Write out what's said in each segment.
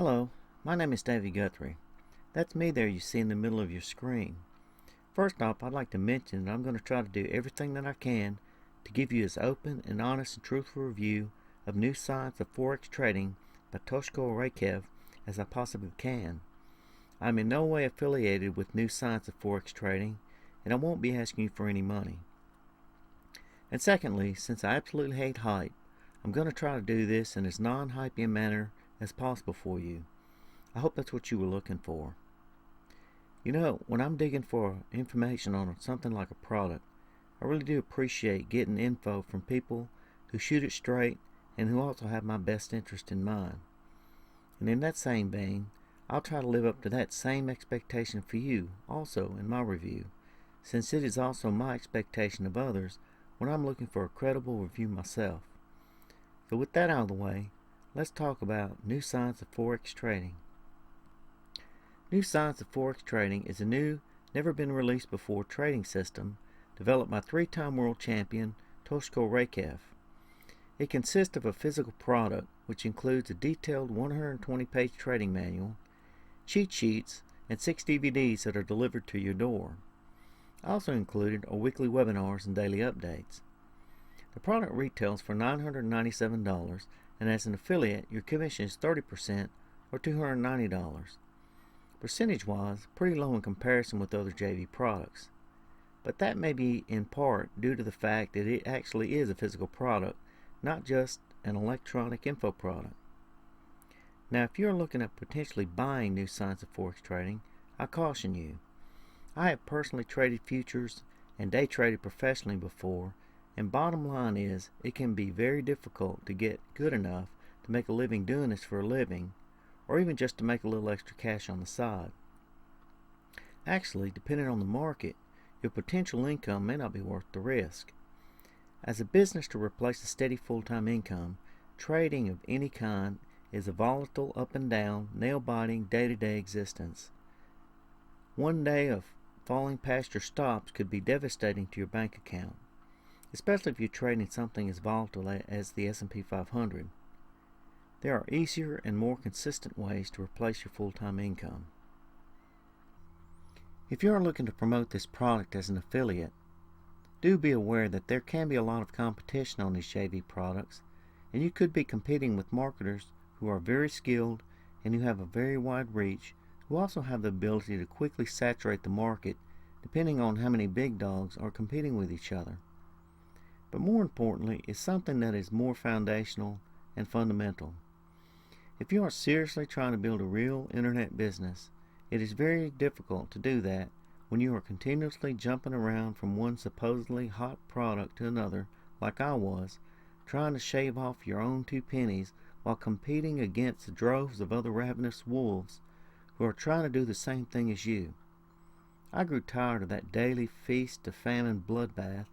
Hello, my name is Davey Guthrie. That's me there you see in the middle of your screen. First off, I'd like to mention that I'm going to try to do everything that I can to give you as open and honest and truthful review of New Science of Forex Trading by Toshko Raychev as I possibly can. I'm in no way affiliated with New Science of Forex Trading, and I won't be asking you for any money. And secondly, since I absolutely hate hype, I'm going to try to do this in as non-hypey a manner as possible for you. I hope that's what you were looking for. You know, when I'm digging for information on something like a product, I really do appreciate getting info from people who shoot it straight and who also have my best interest in mind. And in that same vein, I'll try to live up to that same expectation for you also in my review, since it is also my expectation of others when I'm looking for a credible review myself. So with that out of the way, let's talk about New Science of Forex Trading. New Science of Forex Trading is a new, never been released before trading system developed by three-time world champion Toshko Raychev. It consists of a physical product which includes a detailed 120-page trading manual, cheat sheets, and 6 DVDs that are delivered to your door. Also included are weekly webinars and daily updates. The product retails for $997, and as an affiliate, your commission is 30% or $290. Percentage-wise, pretty low in comparison with other JV products. But that may be in part due to the fact that it actually is a physical product, not just an electronic info product. Now, if you're looking at potentially buying New Science of Forex Trading, I caution you. I have personally traded futures and day traded professionally before, and bottom line is, it can be very difficult to get good enough to make a living doing this for a living, or even just to make a little extra cash on the side. Actually, depending on the market, your potential income may not be worth the risk. As a business to replace a steady full-time income, trading of any kind is a volatile, up and down, nail-biting, day-to-day existence. One day of falling past your stops could be devastating to your bank account, especially if you're trading something as volatile as the S&P 500. There are easier and more consistent ways to replace your full-time income. If you are looking to promote this product as an affiliate, do be aware that there can be a lot of competition on these JV products, and you could be competing with marketers who are very skilled and who have a very wide reach, who also have the ability to quickly saturate the market depending on how many big dogs are competing with each other. But more importantly is something that is more foundational and fundamental. If you are seriously trying to build a real internet business, it is very difficult to do that when you are continuously jumping around from one supposedly hot product to another, like I was, trying to shave off your own 2 pennies while competing against the droves of other ravenous wolves who are trying to do the same thing as you. I grew tired of that daily feast of famine bloodbath,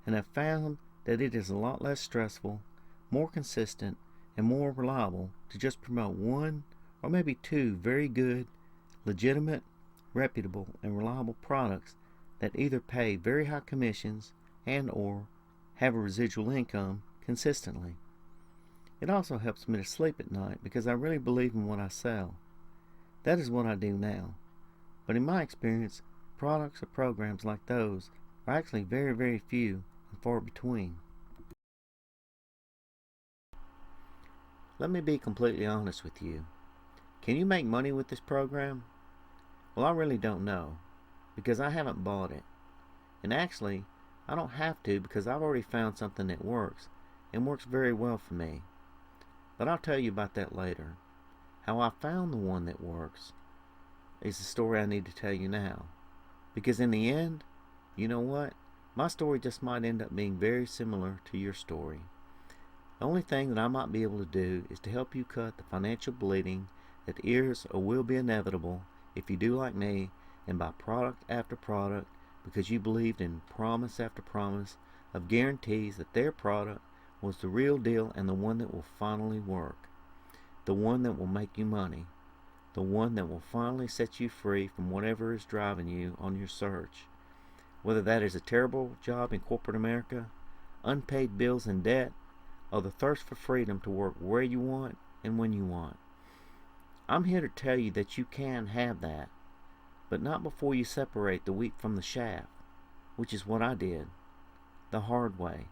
and have found that it is a lot less stressful, more consistent, and more reliable to just promote 1 or maybe 2 very good, legitimate, reputable, and reliable products that either pay very high commissions and or have a residual income consistently. It also helps me to sleep at night because I really believe in what I sell. That is what I do now. But in my experience, products or programs like those are actually very, very few and far between. Let me be completely honest with you. Can you make money with this program? Well, I really don't know, because I haven't bought it. And actually, I don't have to because I've already found something that works, and works very well for me. But I'll tell you about that later. How I found the one that works is the story I need to tell you now. Because in the end, you know what? My story just might end up being very similar to your story. The only thing that I might be able to do is to help you cut the financial bleeding that is or will be inevitable if you do like me and buy product after product because you believed in promise after promise of guarantees that their product was the real deal and the one that will finally work, the one that will make you money, the one that will finally set you free from whatever is driving you on your search, whether that is a terrible job in corporate America, unpaid bills and debt, or the thirst for freedom to work where you want and when you want. I'm here to tell you that you can have that, but not before you separate the wheat from the chaff, which is what I did, the hard way.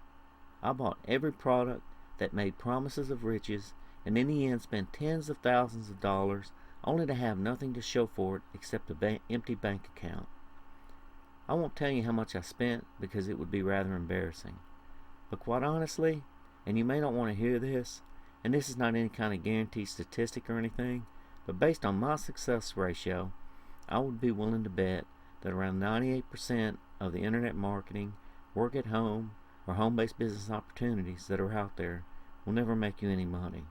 I bought every product that made promises of riches, and in the end spent tens of thousands of dollars only to have nothing to show for it except an empty bank account. I won't tell you how much I spent because it would be rather embarrassing. But quite honestly, and you may not want to hear this, and this is not any kind of guaranteed statistic or anything, but based on my success ratio, I would be willing to bet that around 98% of the internet marketing, work at home, or home-based business opportunities that are out there will never make you any money.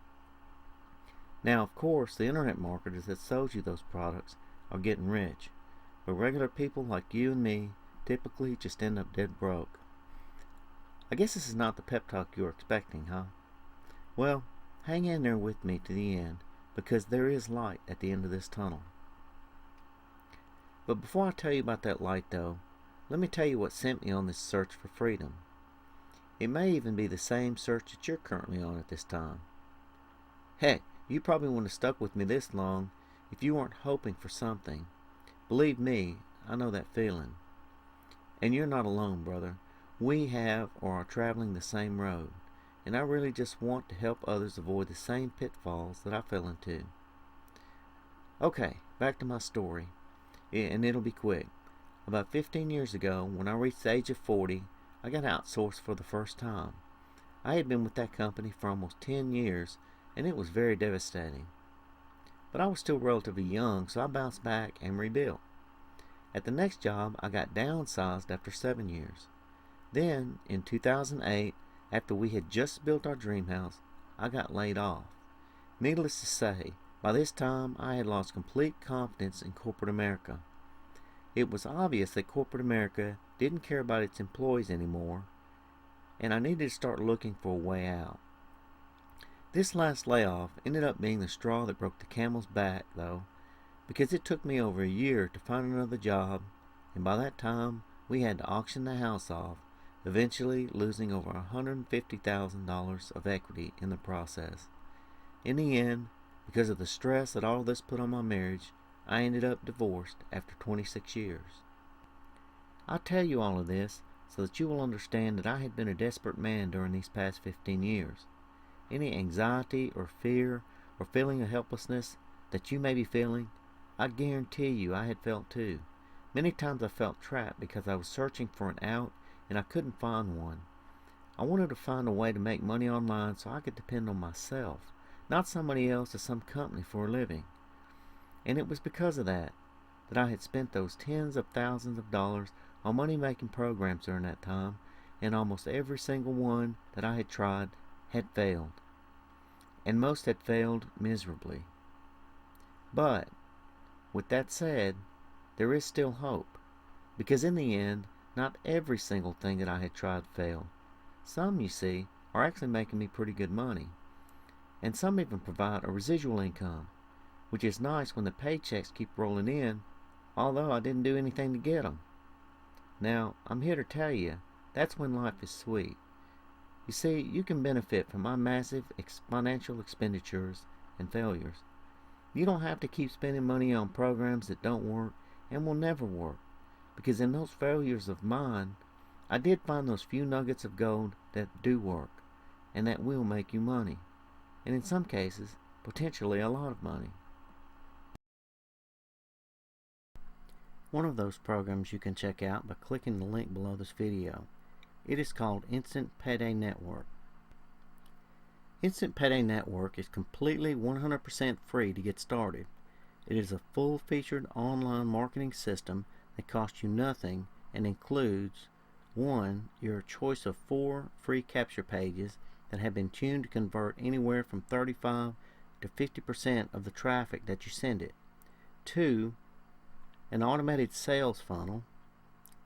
Now, of course, the internet marketers that sold you those products are getting rich, but regular people like you and me typically just end up dead broke. I guess this is not the pep talk you're expecting, huh? Well, hang in there with me to the end, because there is light at the end of this tunnel. But before I tell you about that light, though, let me tell you what sent me on this search for freedom. It may even be the same search that you're currently on at this time. Heck, you probably wouldn't have stuck with me this long if you weren't hoping for something. Believe me, I know that feeling. And you're not alone, brother. We have or are traveling the same road, and I really just want to help others avoid the same pitfalls that I fell into. Okay, back to my story, and it'll be quick. About 15 years ago, when I reached the age of 40, I got outsourced for the first time. I had been with that company for almost 10 years, and it was very devastating. But I was still relatively young, so I bounced back and rebuilt. At the next job, I got downsized after 7 years. Then, in 2008, after we had just built our dream house, I got laid off. Needless to say, by this time I had lost complete confidence in corporate America. It was obvious that corporate America didn't care about its employees anymore, and I needed to start looking for a way out. This last layoff ended up being the straw that broke the camel's back, though, because it took me over a year to find another job, and by that time we had to auction the house off, eventually losing over $150,000 of equity in the process. In the end, because of the stress that all this put on my marriage, I ended up divorced after 26 years. I tell you all of this so that you will understand that I had been a desperate man during these past 15 years. Any anxiety or fear or feeling of helplessness that you may be feeling, I guarantee you I had felt too. Many times I felt trapped because I was searching for an out and I couldn't find one. I wanted to find a way to make money online so I could depend on myself, not somebody else or some company for a living. And it was because of that I had spent those tens of thousands of dollars on money-making programs during that time, and almost every single one that I had tried had failed. And most had failed miserably. But, with that said, there is still hope, because in the end, not every single thing that I had tried failed. Some, you see, are actually making me pretty good money. And some even provide a residual income, which is nice when the paychecks keep rolling in, although I didn't do anything to get them. Now, I'm here to tell you, that's when life is sweet. You see, you can benefit from my massive financial expenditures and failures. You don't have to keep spending money on programs that don't work and will never work, because in those failures of mine, I did find those few nuggets of gold that do work, and that will make you money, and in some cases, potentially a lot of money. One of those programs you can check out by clicking the link below this video. It is called Instant Payday Network. Instant Payday Network is completely 100% free to get started. It is a full-featured online marketing system that costs you nothing and includes 1. Your choice of 4 free capture pages that have been tuned to convert anywhere from 35 to 50% of the traffic that you send it. 2. An automated sales funnel.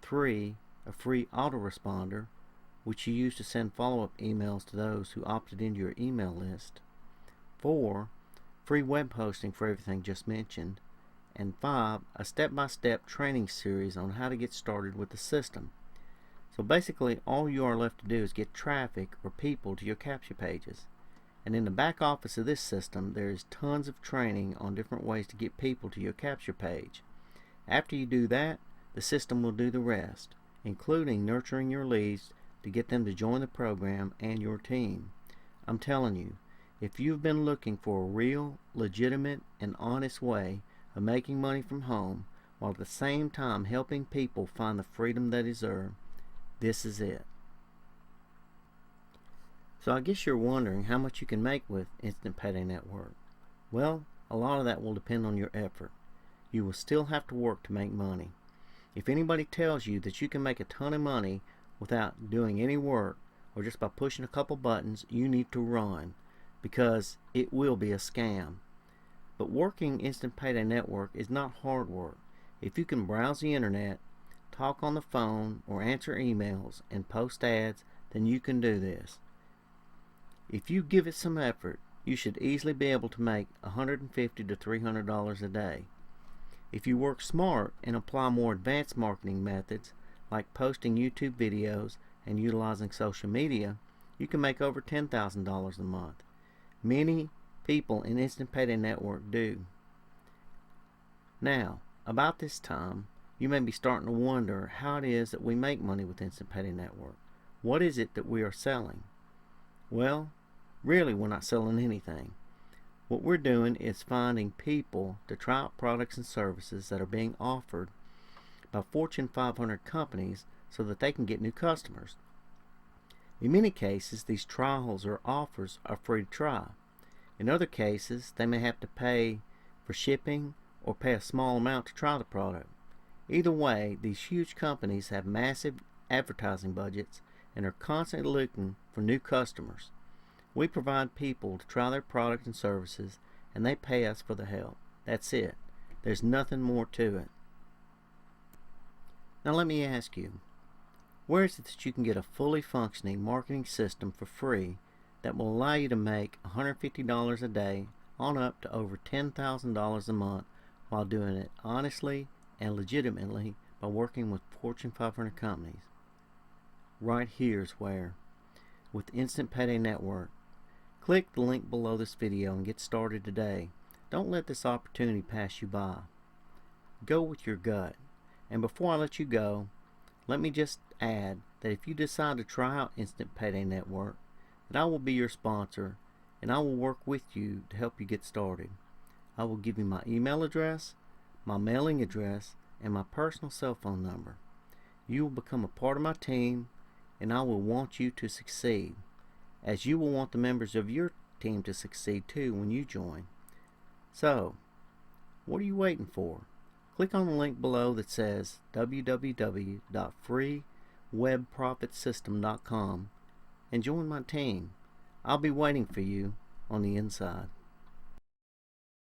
3. A free autoresponder, which you use to send follow-up emails to those who opted into your email list. 4. Free web hosting for everything just mentioned. And 5. A step-by-step training series on how to get started with the system. So basically, all you are left to do is get traffic or people to your capture pages. And in the back office of this system, there is tons of training on different ways to get people to your capture page. After you do that, the system will do the rest, including nurturing your leads to get them to join the program and your team. I'm telling you, if you've been looking for a real, legitimate, and honest way of making money from home, while at the same time helping people find the freedom they deserve, this is it. So I guess you're wondering how much you can make with Instant Payday Network. Well, a lot of that will depend on your effort. You will still have to work to make money. If anybody tells you that you can make a ton of money without doing any work or just by pushing a couple buttons, you need to run, because it will be a scam. But working Instant Payday Network is not hard work. If you can browse the internet, talk on the phone, or answer emails and post ads, then you can do this. If you give it some effort, you should easily be able to make $150 to $300 a day. If you work smart and apply more advanced marketing methods, like posting YouTube videos and utilizing social media, you can make over $10,000 a month. Many people in Instant Payday Network do. Now, about this time, you may be starting to wonder how it is that we make money with Instant Payday Network. What is it that we are selling? Well, really we're not selling anything. What we're doing is finding people to try out products and services that are being offered by Fortune 500 companies so that they can get new customers. In many cases, these trials or offers are free to try. In other cases, they may have to pay for shipping or pay a small amount to try the product. Either way, these huge companies have massive advertising budgets and are constantly looking for new customers. We provide people to try their products and services, and they pay us for the help. That's it. There's nothing more to it. Now let me ask you, where is it that you can get a fully functioning marketing system for free that will allow you to make $150 a day on up to over $10,000 a month while doing it honestly and legitimately by working with Fortune 500 companies? Right here's where. With Instant Payday Network. Click the link below this video and get started today. Don't let this opportunity pass you by. Go with your gut. And before I let you go, let me just add that if you decide to try out Instant Payday Network, that I will be your sponsor and I will work with you to help you get started. I will give you my email address, my mailing address, and my personal cell phone number. You will become a part of my team, and I will want you to succeed, as you will want the members of your team to succeed too when you join. So, what are you waiting for? Click on the link below that says www.freewebprofitsystem.com and join my team. I'll be waiting for you on the inside.